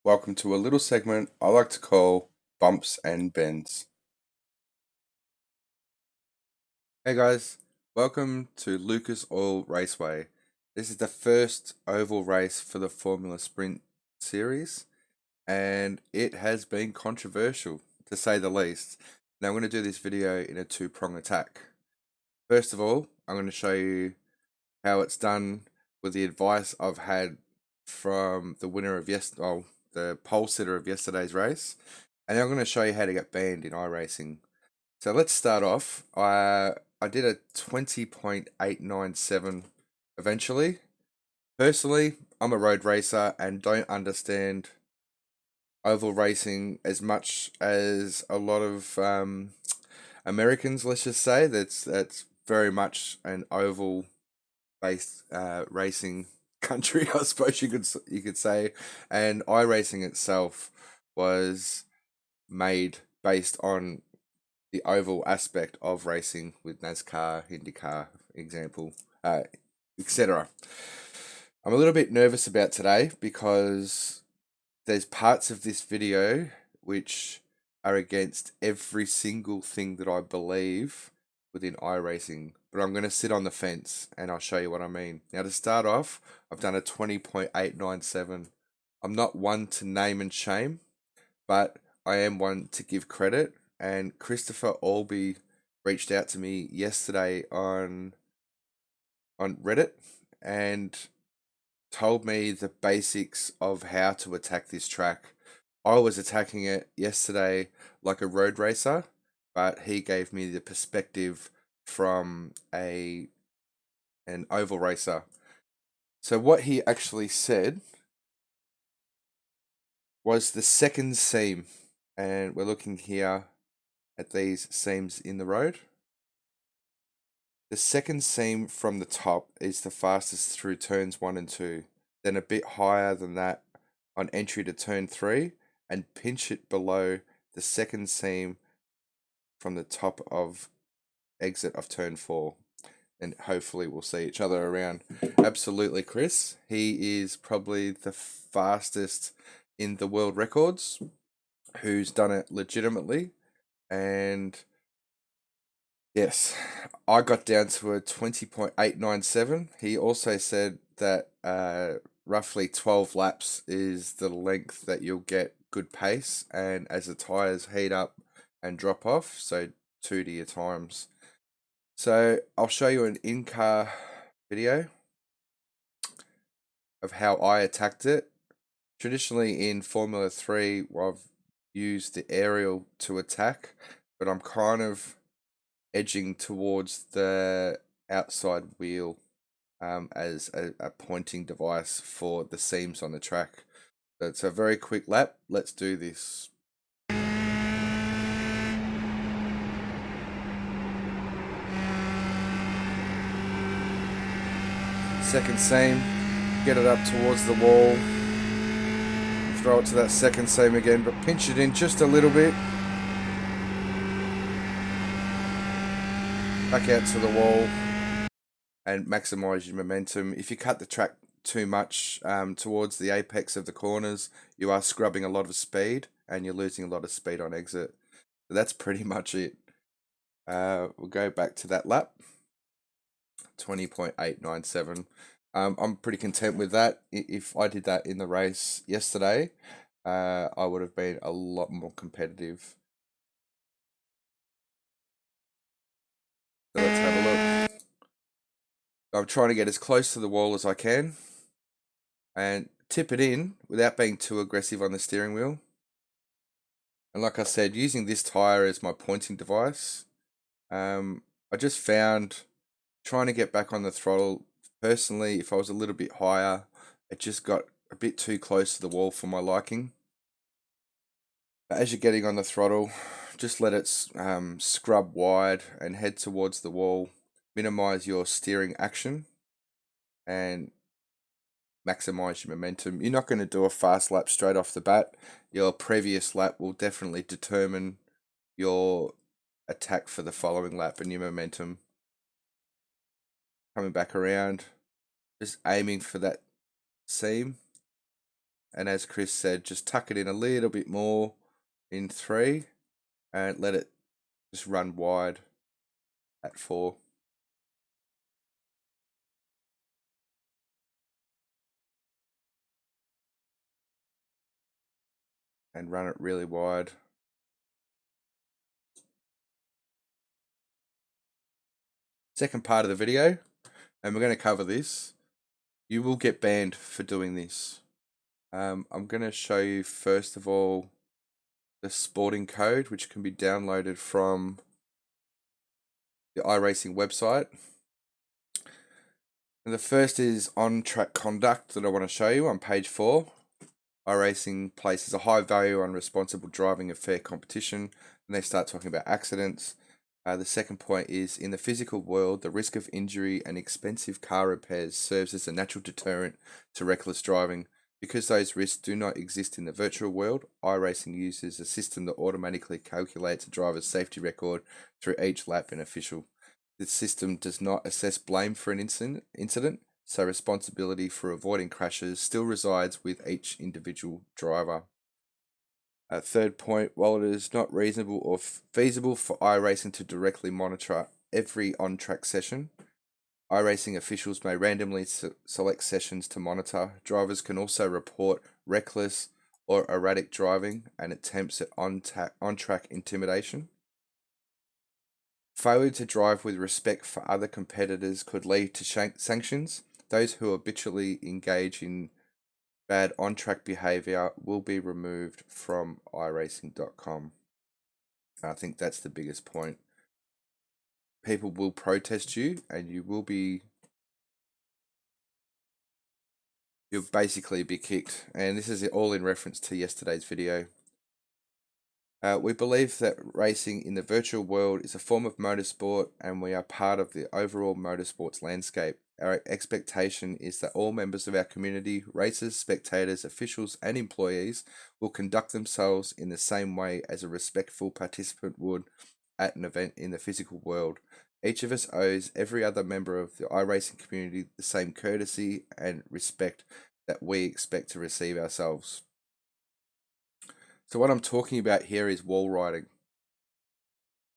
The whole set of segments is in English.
Welcome to a little segment I like to call Bumps and Bends. Hey guys, welcome to Lucas Oil Raceway. This is the first oval race for the Formula Sprint series, and it has been controversial to say the least. Now I'm going to do this video in a two-prong attack. First of all, I'm going to show you how it's done with the advice I've had from the winner of the pole sitter of yesterday's race, and I'm going to show you how to get banned in iRacing. So let's start off. I did a 20.897 eventually. Personally, I'm a road racer and don't understand oval racing as much as a lot of Americans. Let's just say that's very much an oval based racing country, I suppose you could say, and iRacing itself was made based on the oval aspect of racing with NASCAR, IndyCar, example, etc. I'm a little bit nervous about today because there's parts of this video which are against every single thing that I believe within iRacing, but I'm going to sit on the fence and I'll show you what I mean. Now, to start off, I've done a 20.897. I'm not one to name and shame, but I am one to give credit. And Christopher Albee reached out to me yesterday on Reddit and told me the basics of how to attack this track. I was attacking it yesterday like a road racer, but he gave me the perspective from an oval racer. So what he actually said was the second seam, and we're looking here at these seams in the road. The second seam from the top is the fastest through turns 1 and 2, then a bit higher than that on entry to turn 3, and pinch it below the second seam from the top of exit of turn 4. And hopefully we'll see each other around. Absolutely, Chris. He is probably the fastest in the world records who's done it legitimately. And yes, I got down to a 20.897. He also said that roughly 12 laps is the length that you'll get good pace, and as the tyres heat up and drop off, so 2 to your times. So I'll show you an in-car video of how I attacked it. Traditionally in Formula 3, I've used the aerial to attack, but I'm kind of edging towards the outside wheel as a pointing device for the seams on the track. So it's a very quick lap. Let's do this. Second seam, get it up towards the wall. Throw it to that second seam again, but pinch it in just a little bit. Back out to the wall and maximize your momentum. If you cut the track too much towards the apex of the corners, you are scrubbing a lot of speed and you're losing a lot of speed on exit. So that's pretty much it. We'll go back to that lap. 20.897. I'm pretty content with that. If I did that in the race yesterday, I would have been a lot more competitive. So let's have a look. I'm trying to get as close to the wall as I can and tip it in without being too aggressive on the steering wheel. And like I said, using this tire as my pointing device, I just found trying to get back on the throttle, personally, if I was a little bit higher, it just got a bit too close to the wall for my liking. But as you're getting on the throttle, just let it scrub wide and head towards the wall. Minimize your steering action and maximize your momentum. You're not going to do a fast lap straight off the bat. Your previous lap will definitely determine your attack for the following lap and your momentum. Coming back around, just aiming for that seam and as Chris said, just tuck it in a little bit more in 3 and let it just run wide at 4. And run it really wide. Second part of the video, and we're going to cover this. You will get banned for doing this. I'm going to show you first of all the sporting code, which can be downloaded from the iRacing website. And the first is on-track conduct that I want to show you on page 4. iRacing places a high value on responsible driving and fair competition, and they start talking about accidents. The second point is, in the physical world, the risk of injury and expensive car repairs serves as a natural deterrent to reckless driving. Because those risks do not exist in the virtual world, iRacing uses a system that automatically calculates a driver's safety record through each lap and official. This system does not assess blame for an incident, so responsibility for avoiding crashes still resides with each individual driver. Third point, while it is not reasonable or feasible for iRacing to directly monitor every on-track session, iRacing officials may randomly select sessions to monitor. Drivers can also report reckless or erratic driving and attempts at on-track intimidation. Failure to drive with respect for other competitors could lead to sanctions. Those who habitually engage in bad on-track behavior will be removed from iRacing.com. I think that's the biggest point. People will protest you, and you'll basically be kicked. And this is all in reference to yesterday's video. We believe that racing in the virtual world is a form of motorsport, and we are part of the overall motorsports landscape. Our expectation is that all members of our community, racers, spectators, officials, and employees will conduct themselves in the same way as a respectful participant would at an event in the physical world. Each of us owes every other member of the iRacing community the same courtesy and respect that we expect to receive ourselves. So what I'm talking about here is wall riding.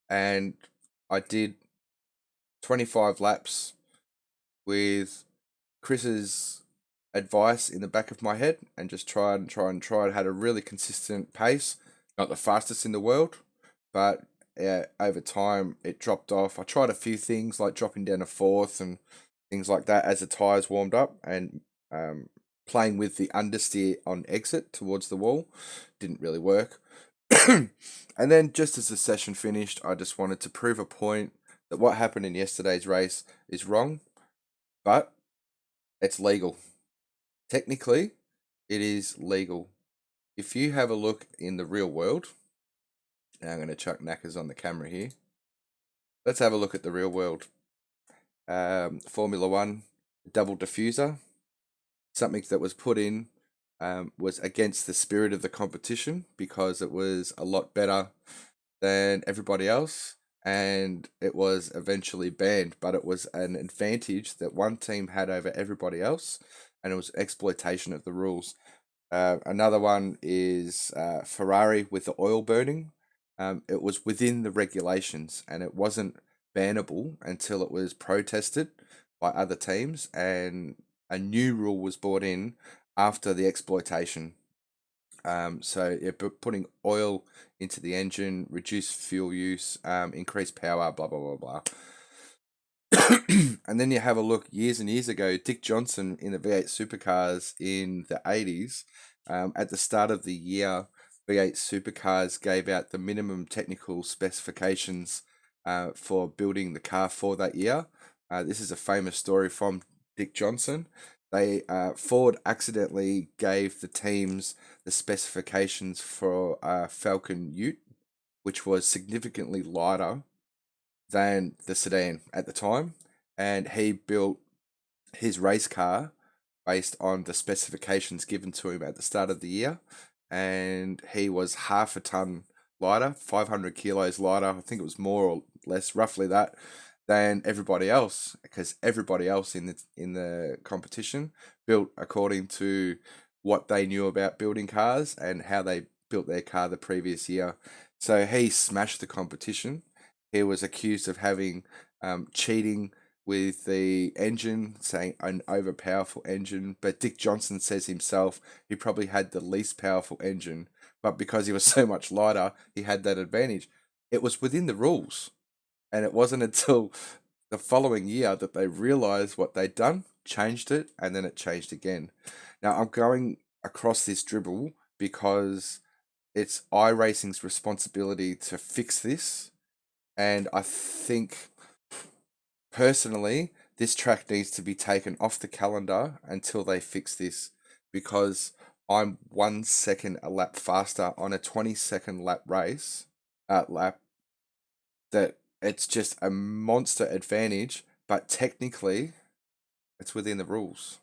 And I did 25 laps with Chris's advice in the back of my head and just tried. Had a really consistent pace, not the fastest in the world, but over time it dropped off. I tried a few things like dropping down a fourth and things like that as the tyres warmed up, and playing with the understeer on exit towards the wall didn't really work. And then just as the session finished, I just wanted to prove a point that what happened in yesterday's race is wrong, but it's legal. Technically, it is legal. If you have a look in the real world, now I'm going to chuck knackers on the camera here. Let's have a look at the real world. Formula One, double diffuser, something that was put in was against the spirit of the competition because it was a lot better than everybody else, and it was eventually banned, but it was an advantage that one team had over everybody else, and it was exploitation of the rules. Another one is Ferrari with the oil burning. It was within the regulations, and it wasn't bannable until it was protested by other teams, and a new rule was brought in after the exploitation. So putting oil into the engine, reduce fuel use, increase power, blah blah blah blah. And then you have a look years and years ago, Dick Johnson in the V8 supercars in the 80s. At the start of the year, V8 supercars gave out the minimum technical specifications for building the car for that year. This is a famous story from Dick Johnson. Ford accidentally gave the teams the specifications for Falcon Ute, which was significantly lighter than the sedan at the time, and he built his race car based on the specifications given to him at the start of the year, and he was half a ton lighter, 500 kilos lighter. I think it was more or less, roughly that, than everybody else, because everybody else in the competition built according to what they knew about building cars and how they built their car the previous year. So he smashed the competition. He was accused of having cheating with the engine, saying an overpowerful engine. But Dick Johnson says himself he probably had the least powerful engine, but because he was so much lighter, he had that advantage. It was within the rules. And it wasn't until the following year that they realized what they'd done, changed it, and then it changed again. Now, I'm going across this dribble because it's iRacing's responsibility to fix this. And I think, personally, this track needs to be taken off the calendar until they fix this because I'm 1 second a lap faster on a 20-second lap race, lap, that it's just a monster advantage, but technically it's within the rules.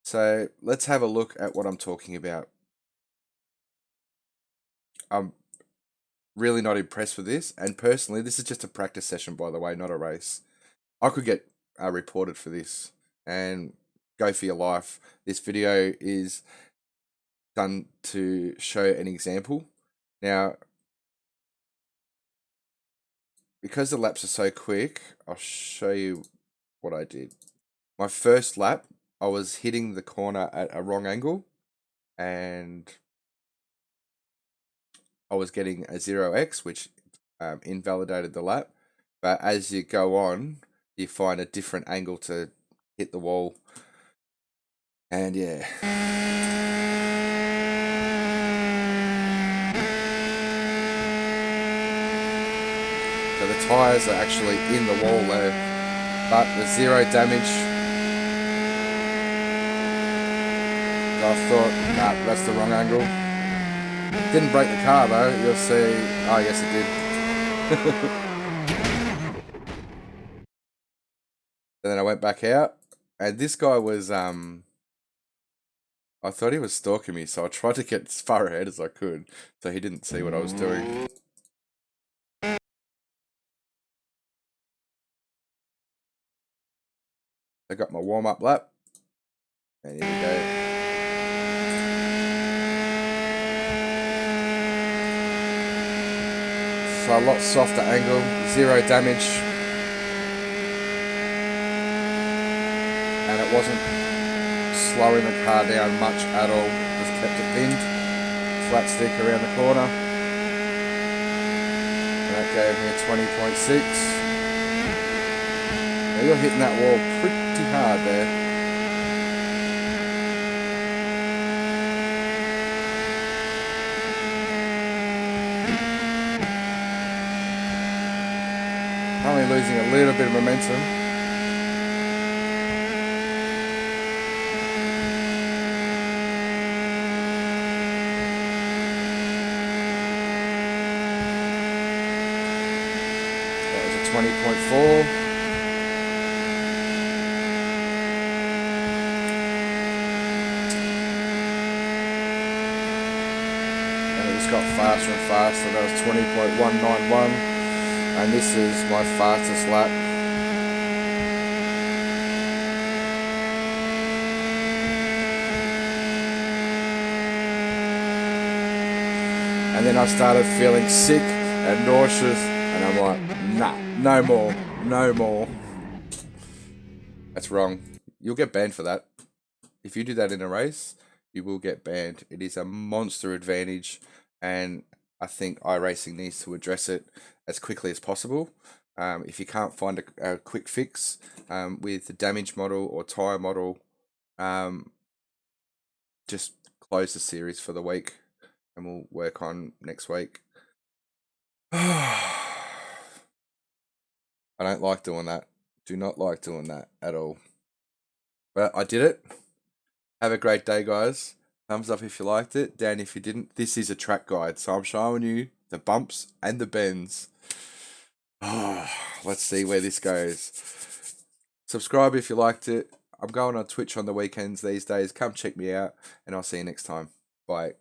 So let's have a look at what I'm talking about. I'm really not impressed with this, and personally, this is just a practice session, by the way, not a race. I could get reported for this, and go for your life. This video is done to show an example. Now, because the laps are so quick, I'll show you what I did. My first lap, I was hitting the corner at a wrong angle, and I was getting a 0x, which invalidated the lap. But as you go on, you find a different angle to hit the wall. And yeah. So the tyres are actually in the wall there, but there's zero damage. So I thought, nah, that's the wrong angle. Didn't break the car though, you'll see. Oh, yes it did. And then I went back out, and this guy was, I thought he was stalking me, so I tried to get as far ahead as I could, so he didn't see what I was doing. I got my warm-up lap, and here we go. So a lot softer angle, zero damage, and it wasn't slowing the car down much at all, just kept it pinned, flat stick around the corner, and that gave me a 20.6. Now you're hitting that wall pretty hard there. Only losing a little bit of momentum. That was a 20.4. And it just got faster and faster. That was 20.191. And this is my fastest lap. And then I started feeling sick and nauseous, and I'm like, nah, no more, no more. That's wrong. You'll get banned for that. If you do that in a race, you will get banned. It is a monster advantage, and I think iRacing needs to address it as quickly as possible. If you can't find a quick fix with the damage model or tyre model, just close the series for the week, and we'll work on next week. I don't like doing that. Do not like doing that at all. But I did it. Have a great day, guys. Thumbs up if you liked it, down if you didn't. This is a track guide, so I'm showing you the bumps and the bends. Let's see where this goes. Subscribe if you liked it. I'm going on Twitch on the weekends these days. Come check me out, and I'll see you next time. Bye.